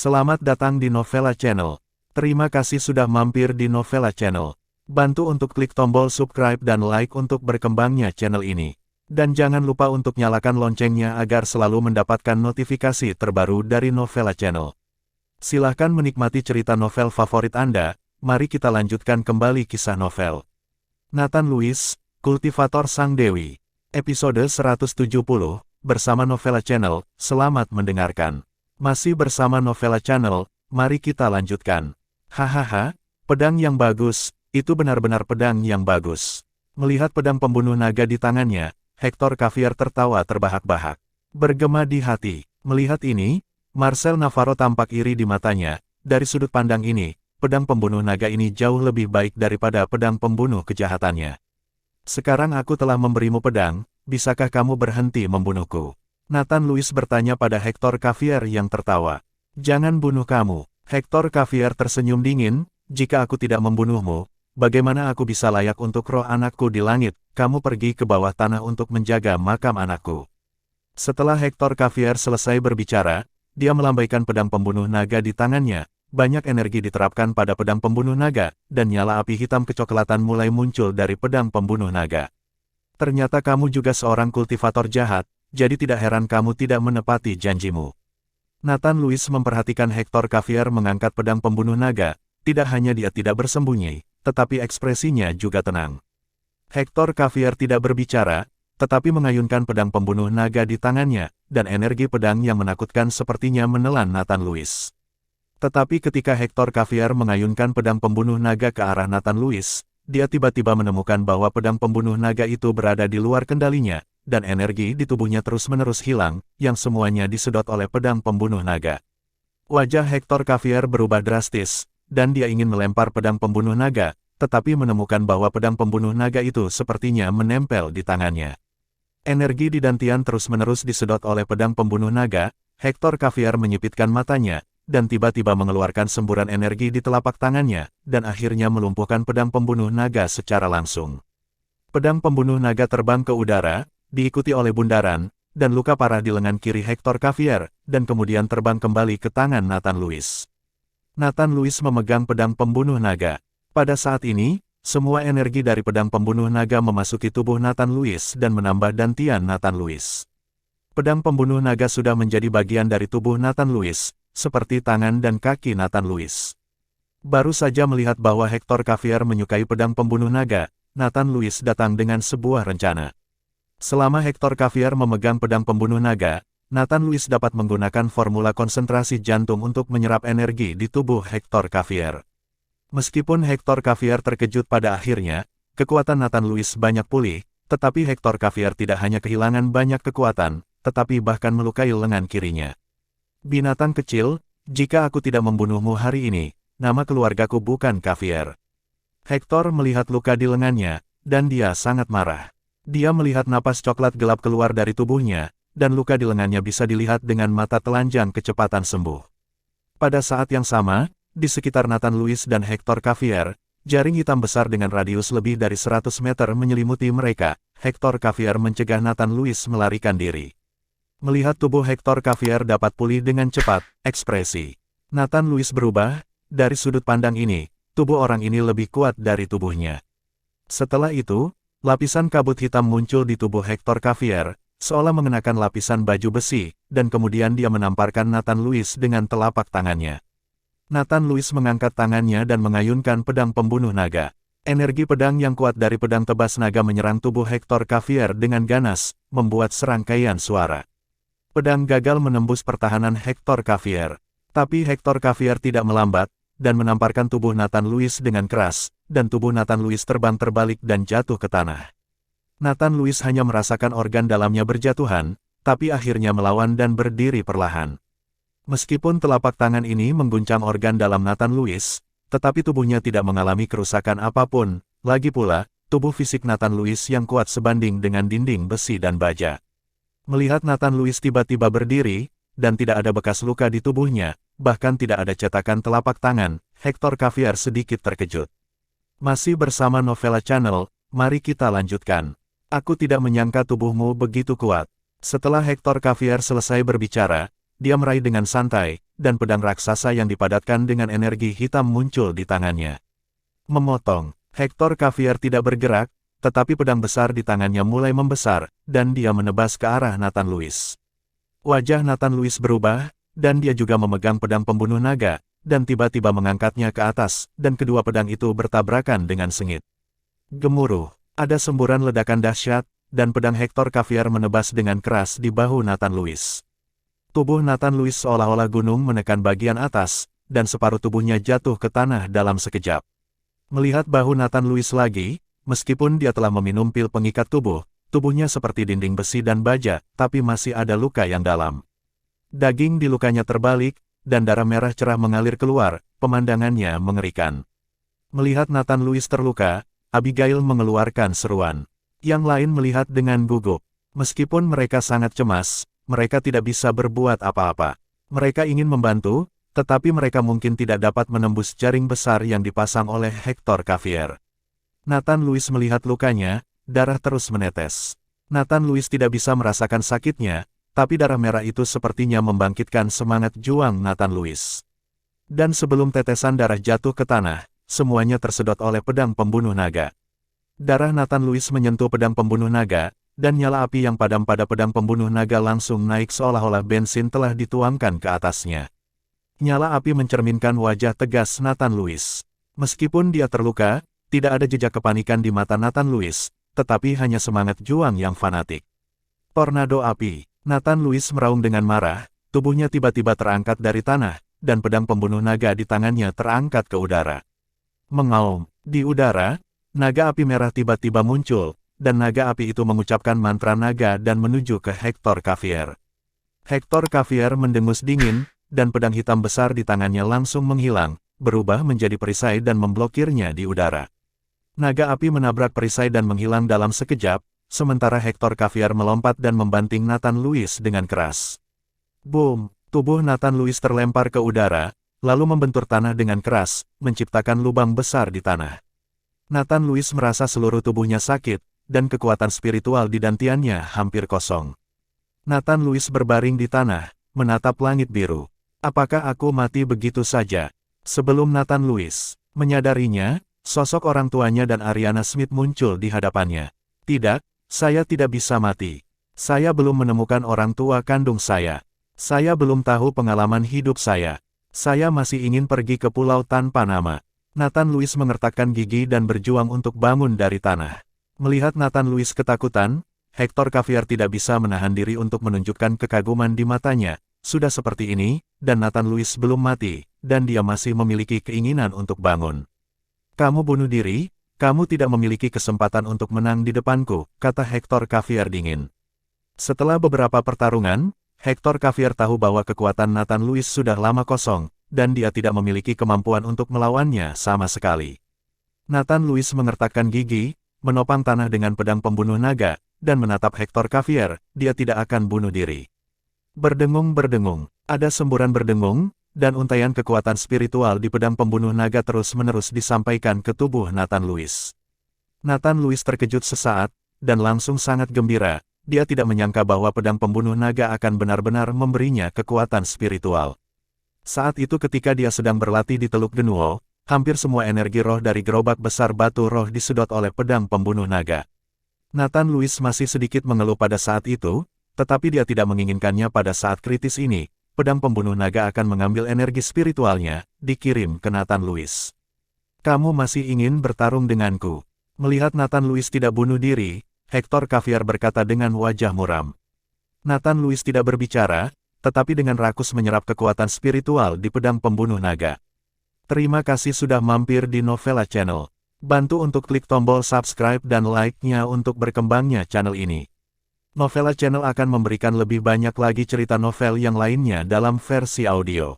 Selamat datang di Novella Channel. Terima kasih sudah mampir di Novella Channel. Bantu untuk klik tombol subscribe dan like untuk berkembangnya channel ini. Dan jangan lupa untuk nyalakan loncengnya agar selalu mendapatkan notifikasi terbaru dari Novella Channel. Silahkan menikmati cerita novel favorit Anda. Mari kita lanjutkan kembali kisah novel Nathan Lewis, Kultivator Sang Dewi. Episode 170, bersama Novella Channel. Selamat mendengarkan. Masih bersama Novella Channel, mari kita lanjutkan. Hahaha, pedang yang bagus, itu benar-benar pedang yang bagus. Melihat pedang pembunuh naga di tangannya, Hector Xavier tertawa terbahak-bahak. Bergema di hati. Melihat ini, Marcel Navarro tampak iri di matanya. Dari sudut pandang ini, pedang pembunuh naga ini jauh lebih baik daripada pedang pembunuh kejahatannya. Sekarang aku telah memberimu pedang, bisakah kamu berhenti membunuhku? Nathan Lewis bertanya pada Hector Xavier yang tertawa. Jangan bunuh kamu. Hector Xavier tersenyum dingin, jika aku tidak membunuhmu, bagaimana aku bisa layak untuk roh anakku di langit? Kamu pergi ke bawah tanah untuk menjaga makam anakku. Setelah Hector Xavier selesai berbicara, dia melambaikan pedang pembunuh naga di tangannya. Banyak energi diterapkan pada pedang pembunuh naga, dan nyala api hitam kecoklatan mulai muncul dari pedang pembunuh naga. Ternyata kamu juga seorang kultivator jahat, jadi tidak heran kamu tidak menepati janjimu. Nathan Lewis memperhatikan Hector Xavier mengangkat pedang pembunuh naga. Tidak hanya dia tidak bersembunyi, tetapi ekspresinya juga tenang. Hector Xavier tidak berbicara, tetapi mengayunkan pedang pembunuh naga di tangannya, dan energi pedang yang menakutkan sepertinya menelan Nathan Lewis. Tetapi ketika Hector Xavier mengayunkan pedang pembunuh naga ke arah Nathan Lewis, dia tiba-tiba menemukan bahwa pedang pembunuh naga itu berada di luar kendalinya, dan energi di tubuhnya terus-menerus hilang, yang semuanya disedot oleh pedang pembunuh naga. Wajah Hector Xavier berubah drastis, dan dia ingin melempar pedang pembunuh naga, tetapi menemukan bahwa pedang pembunuh naga itu sepertinya menempel di tangannya. Energi di dantian terus-menerus disedot oleh pedang pembunuh naga. Hector Xavier menyipitkan matanya, dan tiba-tiba mengeluarkan semburan energi di telapak tangannya, dan akhirnya melumpuhkan pedang pembunuh naga secara langsung. Pedang pembunuh naga terbang ke udara, diikuti oleh bundaran, dan luka parah di lengan kiri Hector Xavier, dan kemudian terbang kembali ke tangan Nathan Lewis. Nathan Lewis memegang pedang pembunuh naga. Pada saat ini, semua energi dari pedang pembunuh naga memasuki tubuh Nathan Lewis dan menambah dantian Nathan Lewis. Pedang pembunuh naga sudah menjadi bagian dari tubuh Nathan Lewis, seperti tangan dan kaki Nathan Lewis. Baru saja melihat bahwa Hector Xavier menyukai pedang pembunuh naga, Nathan Lewis datang dengan sebuah rencana. Selama Hector Xavier memegang pedang pembunuh naga, Nathan Lewis dapat menggunakan formula konsentrasi jantung untuk menyerap energi di tubuh Hector Xavier. Meskipun Hector Xavier terkejut pada akhirnya, kekuatan Nathan Lewis banyak pulih, tetapi Hector Xavier tidak hanya kehilangan banyak kekuatan, tetapi bahkan melukai lengan kirinya. Binatang kecil, jika aku tidak membunuhmu hari ini, nama keluargaku bukan Xavier. Hector melihat luka di lengannya, dan dia sangat marah. Dia melihat napas coklat gelap keluar dari tubuhnya, dan luka di lengannya bisa dilihat dengan mata telanjang kecepatan sembuh. Pada saat yang sama, di sekitar Nathan Lewis dan Hector Xavier, jaring hitam besar dengan radius lebih dari 100 meter menyelimuti mereka. Hector Xavier mencegah Nathan Lewis melarikan diri. Melihat tubuh Hector Xavier dapat pulih dengan cepat, ekspresi Nathan Lewis berubah. Dari sudut pandang ini, tubuh orang ini lebih kuat dari tubuhnya. Setelah itu, lapisan kabut hitam muncul di tubuh Hector Xavier, seolah mengenakan lapisan baju besi, dan kemudian dia menamparkan Nathan Lewis dengan telapak tangannya. Nathan Lewis mengangkat tangannya dan mengayunkan pedang pembunuh naga. Energi pedang yang kuat dari pedang tebas naga menyerang tubuh Hector Xavier dengan ganas, membuat serangkaian suara. Pedang gagal menembus pertahanan Hector Xavier. Tapi Hector Xavier tidak melambat, dan menamparkan tubuh Nathan Lewis dengan keras, dan tubuh Nathan Lewis terbang terbalik dan jatuh ke tanah. Nathan Lewis hanya merasakan organ dalamnya berjatuhan, tapi akhirnya melawan dan berdiri perlahan. Meskipun telapak tangan ini mengguncang organ dalam Nathan Lewis, tetapi tubuhnya tidak mengalami kerusakan apapun. Lagi pula, tubuh fisik Nathan Lewis yang kuat sebanding dengan dinding besi dan baja. Melihat Nathan Lewis tiba-tiba berdiri, dan tidak ada bekas luka di tubuhnya, bahkan tidak ada cetakan telapak tangan, Hector Xavier sedikit terkejut. Masih bersama Novella Channel, mari kita lanjutkan. Aku tidak menyangka tubuhmu begitu kuat. Setelah Hector Xavier selesai berbicara, dia meraih dengan santai, dan pedang raksasa yang dipadatkan dengan energi hitam muncul di tangannya. Memotong, Hector Xavier tidak bergerak, tetapi pedang besar di tangannya mulai membesar, dan dia menebas ke arah Nathan Lewis. Wajah Nathan Lewis berubah, dan dia juga memegang pedang pembunuh naga, dan tiba-tiba mengangkatnya ke atas, dan kedua pedang itu bertabrakan dengan sengit. Gemuruh, ada semburan ledakan dahsyat, dan pedang Hector Xavier menebas dengan keras di bahu Nathan Lewis. Tubuh Nathan Lewis seolah-olah gunung menekan bagian atas, dan separuh tubuhnya jatuh ke tanah dalam sekejap. Melihat bahu Nathan Lewis lagi, meskipun dia telah meminum pil pengikat tubuh, tubuhnya seperti dinding besi dan baja, tapi masih ada luka yang dalam. Daging di lukanya terbalik, dan darah merah cerah mengalir keluar, pemandangannya mengerikan. Melihat Nathan Lewis terluka, Abigail mengeluarkan seruan. Yang lain melihat dengan gugup. Meskipun mereka sangat cemas, mereka tidak bisa berbuat apa-apa. Mereka ingin membantu, tetapi mereka mungkin tidak dapat menembus jaring besar yang dipasang oleh Hector Xavier. Nathan Lewis melihat lukanya, darah terus menetes. Nathan Lewis tidak bisa merasakan sakitnya, tapi darah merah itu sepertinya membangkitkan semangat juang Nathan Lewis. Dan sebelum tetesan darah jatuh ke tanah, semuanya tersedot oleh pedang pembunuh naga. Darah Nathan Lewis menyentuh pedang pembunuh naga, dan nyala api yang padam pada pedang pembunuh naga langsung naik seolah-olah bensin telah dituangkan ke atasnya. Nyala api mencerminkan wajah tegas Nathan Lewis. Meskipun dia terluka, tidak ada jejak kepanikan di mata Nathan Lewis, tetapi hanya semangat juang yang fanatik. Tornado api. Nathan Lewis meraung dengan marah, tubuhnya tiba-tiba terangkat dari tanah, dan pedang pembunuh naga di tangannya terangkat ke udara. Mengaum. Di udara, naga api merah tiba-tiba muncul, dan naga api itu mengucapkan mantra naga dan menuju ke Hector Xavier. Hector Xavier mendengus dingin, dan pedang hitam besar di tangannya langsung menghilang, berubah menjadi perisai dan memblokirnya di udara. Naga api menabrak perisai dan menghilang dalam sekejap, sementara Hector Xavier melompat dan membanting Nathan Lewis dengan keras. Boom! Tubuh Nathan Lewis terlempar ke udara, lalu membentur tanah dengan keras, menciptakan lubang besar di tanah. Nathan Lewis merasa seluruh tubuhnya sakit, dan kekuatan spiritual di dantiannya hampir kosong. Nathan Lewis berbaring di tanah, menatap langit biru. Apakah aku mati begitu saja? Sebelum Nathan Lewis menyadarinya, sosok orang tuanya dan Ariana Smith muncul di hadapannya. Tidak, saya tidak bisa mati. Saya belum menemukan orang tua kandung saya. Saya belum tahu pengalaman hidup saya. Saya masih ingin pergi ke pulau tanpa nama. Nathan Lewis mengertakkan gigi dan berjuang untuk bangun dari tanah. Melihat Nathan Lewis ketakutan, Hector Xavier tidak bisa menahan diri untuk menunjukkan kekaguman di matanya. Sudah seperti ini, dan Nathan Lewis belum mati, dan dia masih memiliki keinginan untuk bangun. Kamu bunuh diri, kamu tidak memiliki kesempatan untuk menang di depanku, kata Hector Xavier dingin. Setelah beberapa pertarungan, Hector Xavier tahu bahwa kekuatan Nathan Lewis sudah lama kosong, dan dia tidak memiliki kemampuan untuk melawannya sama sekali. Nathan Lewis mengertakkan gigi, menopang tanah dengan pedang pembunuh naga, dan menatap Hector Xavier, dia tidak akan bunuh diri. Berdengung-berdengung, ada semburan berdengung, dan untaian kekuatan spiritual di pedang pembunuh naga terus-menerus disampaikan ke tubuh Nathan Lewis. Nathan Lewis terkejut sesaat, dan langsung sangat gembira, dia tidak menyangka bahwa pedang pembunuh naga akan benar-benar memberinya kekuatan spiritual. Saat itu ketika dia sedang berlatih di Teluk Genuo, hampir semua energi roh dari gerobak besar batu roh disedot oleh pedang pembunuh naga. Nathan Lewis masih sedikit mengeluh pada saat itu, tetapi dia tidak menginginkannya pada saat kritis ini. Pedang pembunuh naga akan mengambil energi spiritualnya, dikirim ke Nathan Lewis. Kamu masih ingin bertarung denganku? Melihat Nathan Lewis tidak bunuh diri, Hector Xavier berkata dengan wajah muram. Nathan Lewis tidak berbicara, tetapi dengan rakus menyerap kekuatan spiritual di pedang pembunuh naga. Terima kasih sudah mampir di Novella Channel. Bantu untuk klik tombol subscribe dan like-nya untuk berkembangnya channel ini. Novella Channel akan memberikan lebih banyak lagi cerita novel yang lainnya dalam versi audio.